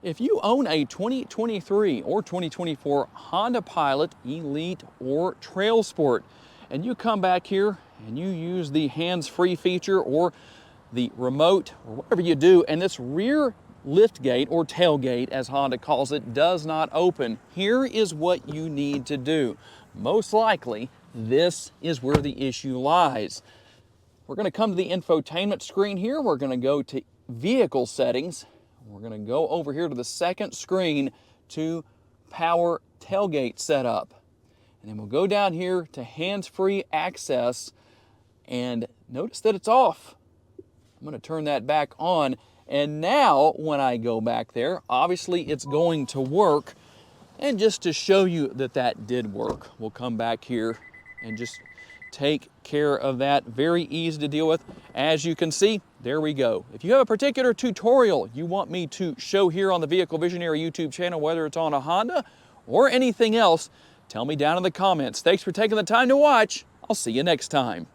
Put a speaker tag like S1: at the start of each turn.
S1: If you own a 2023 or 2024 Honda Pilot, Elite, or Trail Sport, and you come back here and you use the hands-free feature or the remote or whatever you do, and this rear liftgate or tailgate, as Honda calls it, does not open, here is what you need to do. Most likely, this is where the issue lies. We're going to come to the infotainment screen here. We're going to go to vehicle settings. We're going to go over here to the second screen to power tailgate setup. And then we'll go down here to hands-free access and notice that it's off. I'm going to turn that back on. And now when I go back there, obviously it's going to work. And just to show you that that did work, we'll come back here and just take care of that. Very easy to deal with. As you can see, there we go. If you have a particular tutorial you want me to show here on the Vehicle Visionary YouTube channel, whether it's on a Honda or anything else, tell me down in the comments. Thanks for taking the time to watch. I'll see you next time.